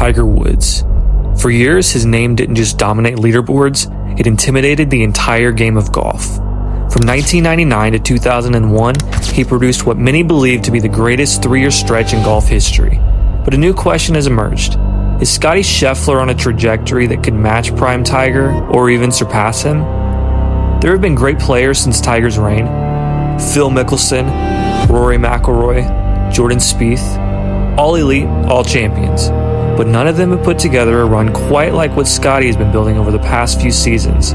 Tiger Woods. For years, his name didn't just dominate leaderboards, it intimidated the entire game of golf. From 1999 to 2001, he produced what many believe to be the greatest 3-year stretch in golf history. But a new question has emerged. Is Scottie Scheffler on a trajectory that could match prime Tiger or even surpass him? There have been great players since Tiger's reign. Phil Mickelson, Rory McIlroy, Jordan Spieth, all elite, all champions. But none of them have put together a run quite like what Scottie has been building over the past few seasons.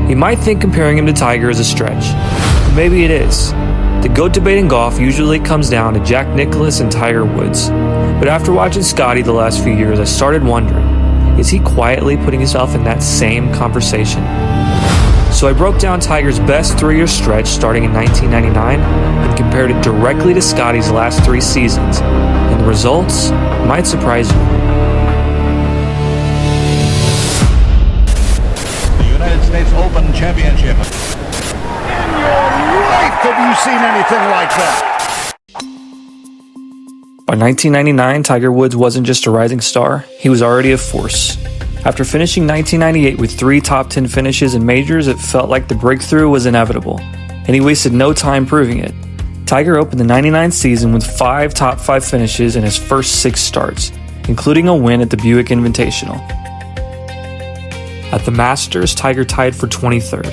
You might think comparing him to Tiger is a stretch. Maybe it is. The GOAT debate in golf usually comes down to Jack Nicklaus and Tiger Woods. But after watching Scottie the last few years, I started wondering, is he quietly putting himself in that same conversation? So I broke down Tiger's best 3-year stretch starting in 1999 and compared it directly to Scottie's last 3 seasons. And the results might surprise you. The United States Open Championship. In your life have you seen anything like that? By 1999, Tiger Woods wasn't just a rising star, he was already a force. After finishing 1998 with 3 top 10 finishes in majors, it felt like the breakthrough was inevitable, and he wasted no time proving it. Tiger opened the 99 season with 5 top 5 finishes in his first 6 starts, including a win at the Buick Invitational. At the Masters, Tiger tied for 23rd.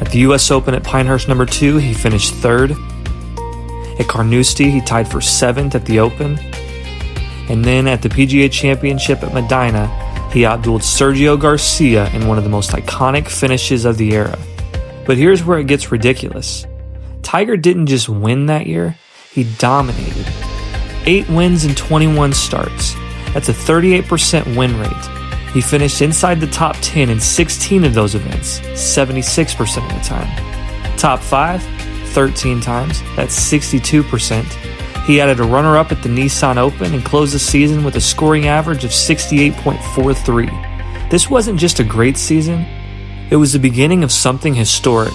At the US Open at Pinehurst No. 2, he finished 3rd. At Carnoustie, he tied for 7th at the Open. And then at the PGA Championship at Medina, he outdueled Sergio Garcia in one of the most iconic finishes of the era. But here's where it gets ridiculous. Tiger didn't just win that year, he dominated. 8 wins in 21 starts. That's a 38% win rate. He finished inside the top 10 in 16 of those events, 76% of the time. Top 5, 13 times, that's 62%. He added a runner-up at the Nissan Open and closed the season with a scoring average of 68.43. This wasn't just a great season, it was the beginning of something historic.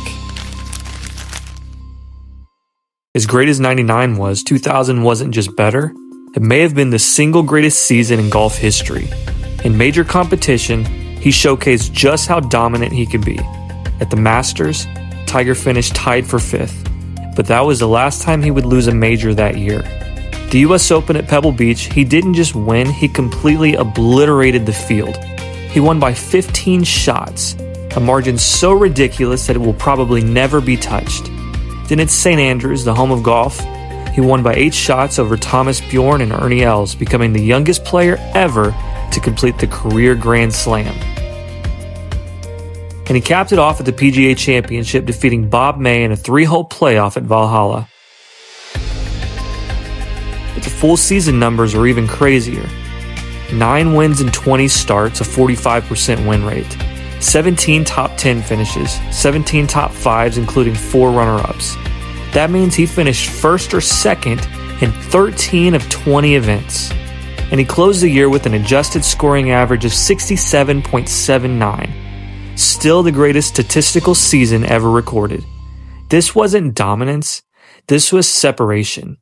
As great as 99 was, 2000 wasn't just better, it may have been the single greatest season in golf history. In major competition, he showcased just how dominant he could be. At the Masters, Tiger finished tied for 5th. But that was the last time he would lose a major that year. The US Open at Pebble Beach, he didn't just win, he completely obliterated the field. He won by 15 shots, a margin so ridiculous that it will probably never be touched. Then at St. Andrews, the home of golf, he won by 8 shots over Thomas Bjorn and Ernie Els, becoming the youngest player ever to complete the career Grand Slam. And he capped it off at the PGA Championship, defeating Bob May in a 3-hole playoff at Valhalla. But the full season numbers are even crazier. 9 wins in 20 starts, a 45% win rate. 17 top 10 finishes, 17 top 5s, including 4 runner-ups. That means he finished 1st or 2nd in 13 of 20 events. And he closed the year with an adjusted scoring average of 67.79. Still the greatest statistical season ever recorded. This wasn't dominance, this was separation.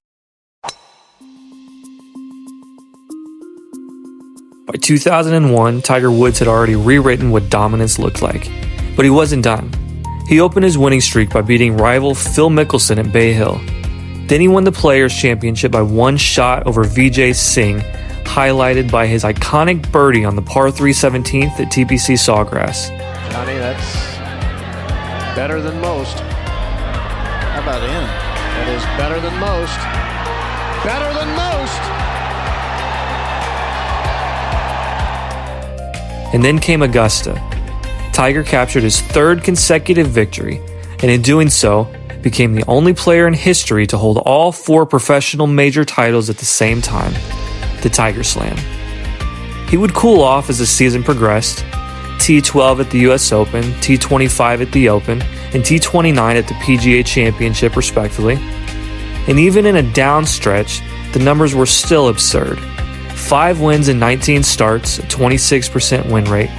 By 2001, Tiger Woods had already rewritten what dominance looked like. But he wasn't done. He opened his winning streak by beating rival Phil Mickelson at Bay Hill. Then he won the Players' Championship by 1 shot over Vijay Singh, highlighted by his iconic birdie on the par 3 17th at TPC Sawgrass. Johnny, that's better than most. How about him? That is better than most. Better than most! And then came Augusta. Tiger captured his 3rd consecutive victory, and in doing so, became the only player in history to hold all 4 professional major titles at the same time, the Tiger Slam. He would cool off as the season progressed, T12 at the US Open, T25 at the Open, and T29 at the PGA Championship respectively. And even in a down stretch, the numbers were still absurd. 5 wins in 19 starts, a 26% win rate,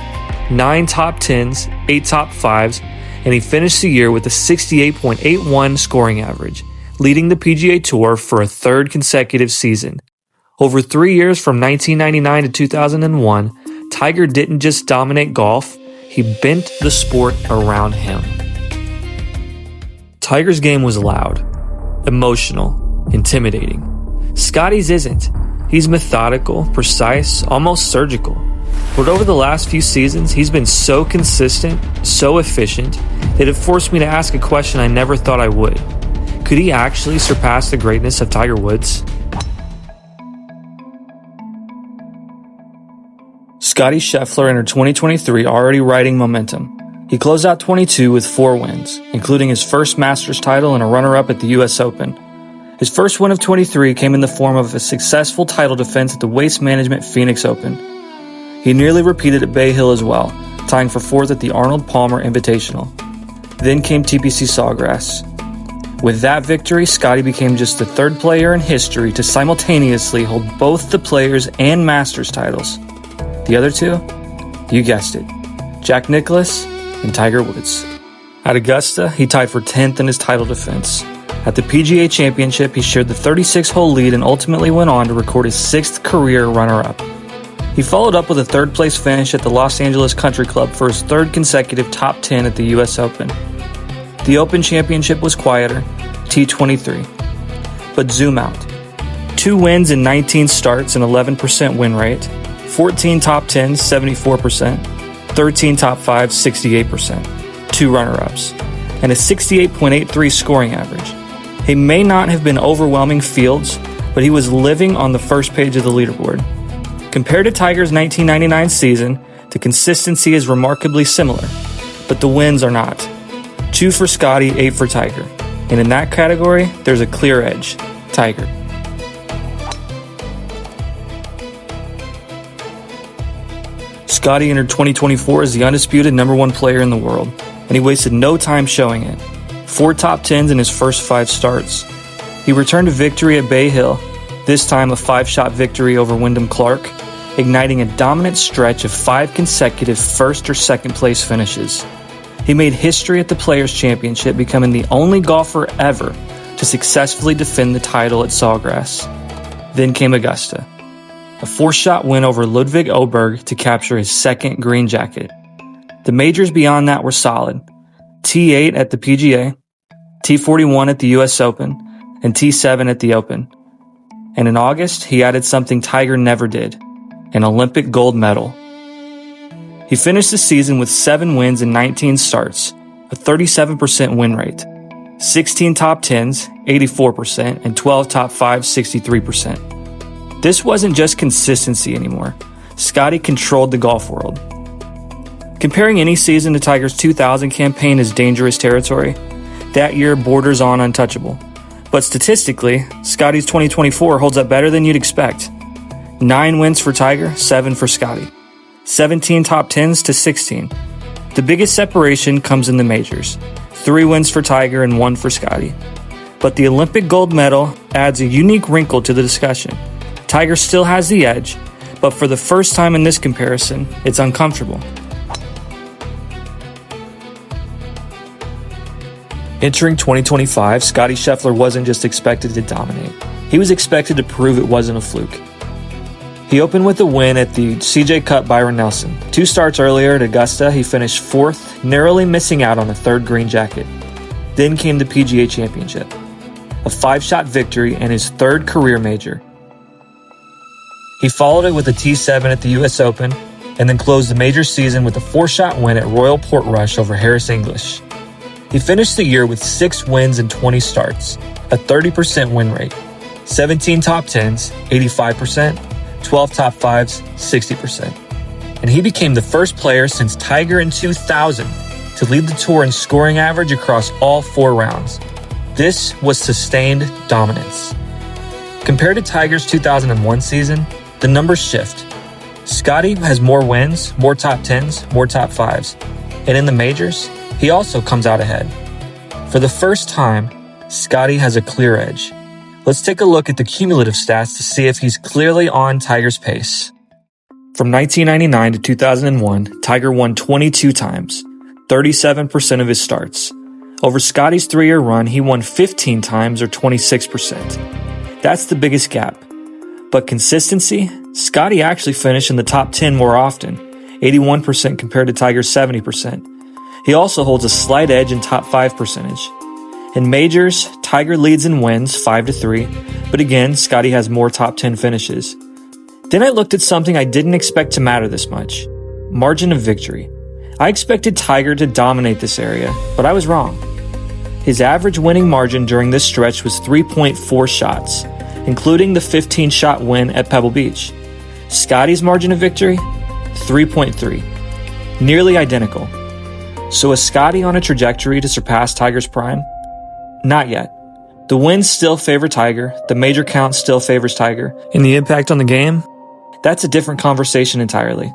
9 top 10s, 8 top 5s, and he finished the year with a 68.81 scoring average, leading the PGA Tour for a 3rd consecutive season. Over 3 years from 1999 to 2001, Tiger didn't just dominate golf, he bent the sport around him. Tiger's game was loud, emotional, intimidating. Scottie's isn't. He's methodical, precise, almost surgical. But over the last few seasons, he's been so consistent, so efficient, that it forced me to ask a question I never thought I would. Could he actually surpass the greatness of Tiger Woods? Scottie Scheffler entered 2023 already riding momentum. He closed out 22 with 4 wins, including his first Masters title and a runner-up at the US Open. His first win of 23 came in the form of a successful title defense at the Waste Management Phoenix Open. He nearly repeated at Bay Hill as well, tying for 4th at the Arnold Palmer Invitational. Then came TPC Sawgrass. With that victory, Scottie became just the 3rd player in history to simultaneously hold both the Players and Masters titles. The other 2? You guessed it. Jack Nicklaus and Tiger Woods. At Augusta, he tied for 10th in his title defense. At the PGA Championship, he shared the 36-hole lead and ultimately went on to record his 6th career runner-up. He followed up with a 3rd-place finish at the Los Angeles Country Club for his 3rd consecutive top 10 at the US Open. The Open Championship was quieter, T23. But zoom out. 2 wins in 19 starts and 11% win rate, 14 top 10s, 74%, 13 top 5s, 68%, 2 runner-ups, and a 68.83 scoring average. He may not have been overwhelming fields, but he was living on the first page of the leaderboard. Compared to Tiger's 1999 season, the consistency is remarkably similar, but the wins are not. 2 for Scottie, 8 for Tiger. And in that category, there's a clear edge. Tiger. Scottie entered 2024 as the undisputed #1 player in the world, and he wasted no time showing it. 4 top 10s in his first 5 starts. He returned to victory at Bay Hill, this time a 5-shot victory over Wyndham Clark, igniting a dominant stretch of 5 consecutive first or second place finishes. He made history at the Players' Championship, becoming the only golfer ever to successfully defend the title at Sawgrass. Then came Augusta, a 4-shot win over Ludwig Oberg to capture his 2nd green jacket. The majors beyond that were solid. T8 at the PGA, T41 at the US Open, and T7 at the Open. And in August, he added something Tiger never did, an Olympic gold medal. He finished the season with 7 wins in 19 starts, a 37% win rate, 16 top 10s, 84%, and 12 top 5s, 63%. This wasn't just consistency anymore. Scottie controlled the golf world. Comparing any season to Tiger's 2000 campaign is dangerous territory. That year borders on untouchable. But statistically, Scottie's 2024 holds up better than you'd expect. 9 wins for Tiger, 7 for Scottie. 17 top 10s to 16. The biggest separation comes in the majors. 3 wins for Tiger and 1 for Scottie. But the Olympic gold medal adds a unique wrinkle to the discussion. Tiger still has the edge, but for the first time in this comparison, it's uncomfortable. Entering 2025, Scottie Scheffler wasn't just expected to dominate. He was expected to prove it wasn't a fluke. He opened with a win at the CJ Cup Byron Nelson. 2 starts earlier at Augusta, he finished 4th, narrowly missing out on a 3rd green jacket. Then came the PGA Championship, a 5-shot victory and his 3rd career major. He followed it with a T7 at the US Open, and then closed the major season with a 4-shot win at Royal Portrush over Harris English. He finished the year with 6 wins and 20 starts, a 30% win rate, 17 top 10s, 85%, 12 top 5s, 60%. And he became the first player since Tiger in 2000 to lead the tour in scoring average across all 4 rounds. This was sustained dominance. Compared to Tiger's 2001 season, the numbers shift. Scottie has more wins, more top 10s, more top 5s. And in the majors, he also comes out ahead. For the first time, Scottie has a clear edge. Let's take a look at the cumulative stats to see if he's clearly on Tiger's pace. From 1999 to 2001, Tiger won 22 times, 37% of his starts. Over Scottie's 3-year run, he won 15 times or 26%. That's the biggest gap. But consistency? Scottie actually finished in the top 10 more often, 81% compared to Tiger's 70%. He also holds a slight edge in top 5 percentage. In majors, Tiger leads in wins 5-3, but again, Scottie has more top 10 finishes. Then I looked at something I didn't expect to matter this much: margin of victory. I expected Tiger to dominate this area, but I was wrong. His average winning margin during this stretch was 3.4 shots, including the 15-shot win at Pebble Beach. Scottie's margin of victory? 3.3. Nearly identical. So is Scottie on a trajectory to surpass Tiger's prime? Not yet. The wins still favor Tiger, the major count still favors Tiger, and the impact on the game? That's a different conversation entirely.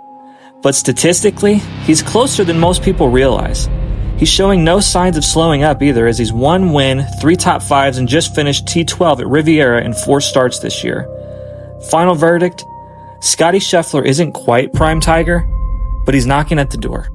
But statistically, he's closer than most people realize. He's showing no signs of slowing up either, as he's 1 win, 3 top 5s, and just finished T12 at Riviera in 4 starts this year. Final verdict: Scottie Scheffler isn't quite prime Tiger, but he's knocking at the door.